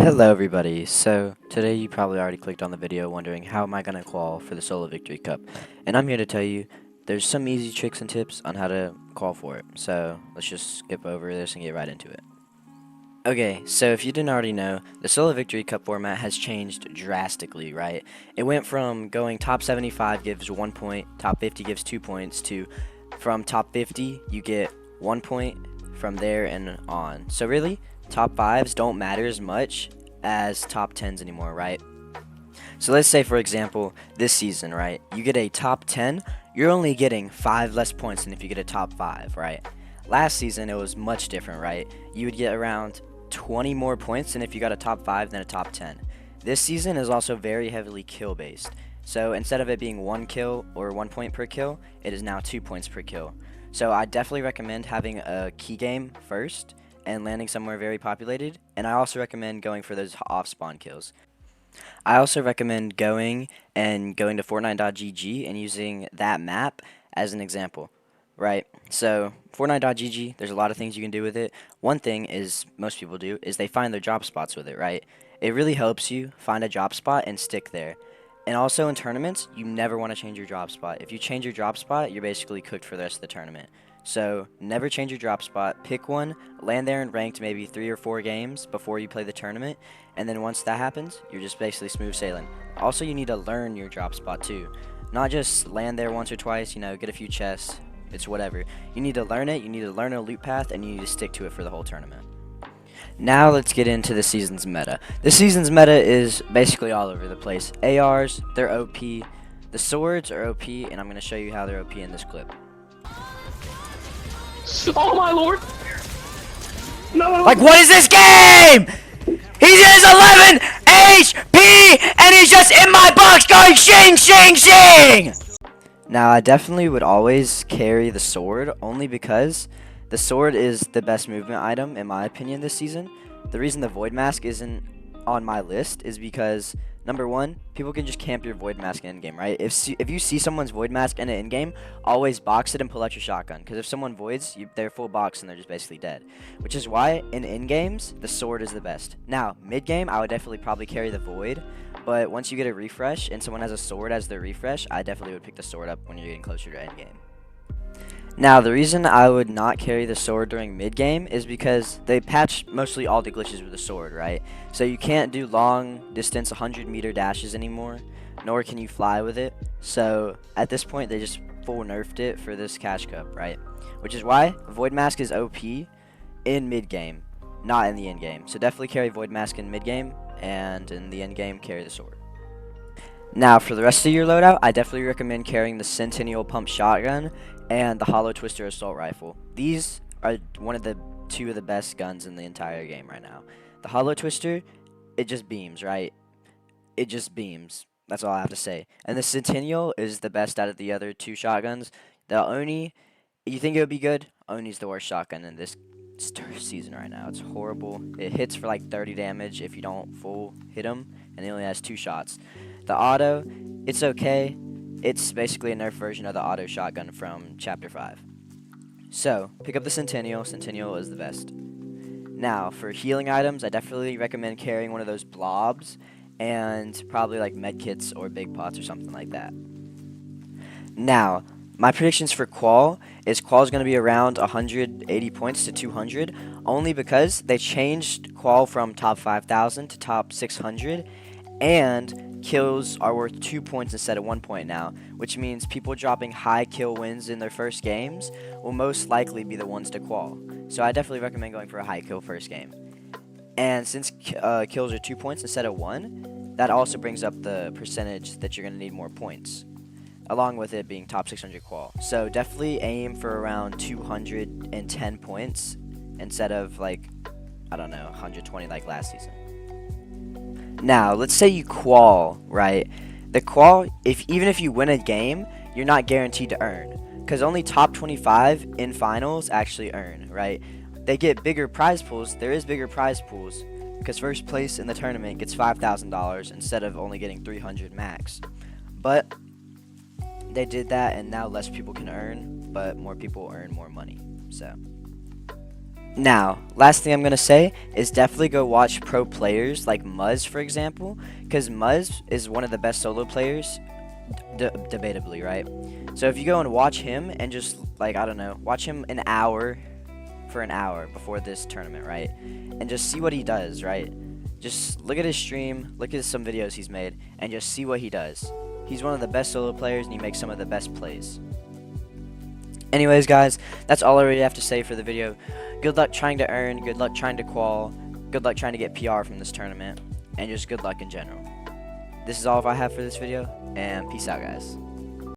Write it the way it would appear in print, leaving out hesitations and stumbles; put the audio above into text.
Hello everybody, so today you probably already clicked on the video wondering how am I going to qual for the Solo Victory Cup, and I'm here to tell you there's some easy tricks and tips on how to qual for it, so let's just skip over this and get right into it. Okay, so if you didn't already know, the Solo Victory Cup format has changed drastically, right? It went from going top 75 gives 1 point, top 50 gives 2 points, to from top 50 you get 1 point from there and on. So really, top 5s don't matter as much as top 10s anymore, right? So let's say, for example, this season, right? You get a top 10, you're only getting 5 less points than if you get a top 5, right? Last season, it was much different, right? You would get around 20 more points than if you got a top 5 than a top 10. This season is also very heavily kill based. So instead of it being 1 kill or 1 point per kill, it is now 2 points per kill. So I definitely recommend having a key game first and landing somewhere very populated, and I also recommend going for those off spawn kills. I also recommend going to Fortnite.gg and using that map as an example, right? So Fortnite.gg, there's a lot of things you can do with it. One thing is most people do is they find their drop spots with it, right? It really helps you find a drop spot and stick there. And also in tournaments, you never want to change your drop spot. If you change your drop spot, you're basically cooked for the rest of the tournament. So never change your drop spot. Pick one, land there in ranked maybe 3 or 4 games before you play the tournament, and then once that happens, you're just basically smooth sailing. Also, you need to learn your drop spot too. Not just land there once or twice, get a few chests, it's whatever. You need to learn it, you need to learn a loot path, and you need to stick to it for the whole tournament. Now let's get into the season's meta. The season's meta is basically all over the place. ARs, they're OP. The swords are OP, and I'm going to show you how they're OP in this clip. Oh my lord! No! Like, what is this game? He has 11 HP, and he's just in my box going shing, shing, shing! Now, I definitely would always carry the sword, only because the sword is the best movement item, in my opinion, this season. The reason the Void Mask isn't on my list is because, number one, people can just camp your Void Mask in game, right? If you see someone's Void Mask in an in-game, always box it and pull out your shotgun. Because if someone voids, they're full box and they're just basically dead. Which is why, in games, the sword is the best. Now, mid-game, I would definitely probably carry the Void. But once you get a refresh and someone has a sword as their refresh, I definitely would pick the sword up when you're getting closer to endgame. Now, the reason I would not carry the sword during mid-game is because they patched mostly all the glitches with the sword, right? So you can't do long distance 100-meter dashes anymore, nor can you fly with it. So at this point, they just full nerfed it for this cash cup, right? Which is why Void Mask is OP in mid-game, not in the end-game. So definitely carry Void Mask in mid-game, and in the end-game, carry the sword. Now, for the rest of your loadout, I definitely recommend carrying the Centennial Pump Shotgun and the Hollow Twister Assault Rifle. These are two of the best guns in the entire game right now. The Hollow Twister, it just beams, right? It just beams. That's all I have to say. And the Centennial is the best out of the other 2 shotguns. The Oni, you think it would be good? Oni's the worst shotgun in this season right now. It's horrible. It hits for like 30 damage if you don't full hit him, and it only has 2 shots. The auto, it's okay. It's basically a nerf version of the auto shotgun from Chapter 5. So, pick up the Centennial. Centennial is the best. Now, for healing items, I definitely recommend carrying one of those blobs and probably like medkits or big pots or something like that. Now, my predictions for Qual is going to be around 180 points to 200, only because they changed Qual from top 5,000 to top 600, and kills are worth 2 points instead of 1 point now, which means people dropping high kill wins in their first games will most likely be the ones to qual. So I definitely recommend going for a high kill first game. And since kills are 2 points instead of 1, that also brings up the percentage that you're going to need more points, along with it being top 600 qual. So definitely aim for around 210 points instead of like, I don't know, 120 like last season. Now, let's say you qual, right? The qual, even if you win a game, you're not guaranteed to earn, because only top 25 in finals actually earn, right? They get bigger prize pools. There is bigger prize pools, because first place in the tournament gets $5,000 instead of only getting 300 max. But they did that, and now less people can earn, but more people earn more money. So Now, last thing I'm going to say is definitely go watch pro players like Muzz, for example, because Muzz is one of the best solo players, debatably, right? So if you go and watch him and just, like, I don't know, watch him for an hour before this tournament, right? And just see what he does, right? Just look at his stream, look at some videos he's made, and just see what he does. He's one of the best solo players, and he makes some of the best plays. Anyways, guys, that's all I really have to say for the video. Good luck trying to earn, good luck trying to qual, good luck trying to get PR from this tournament, and just good luck in general. This is all I have for this video, and peace out, guys.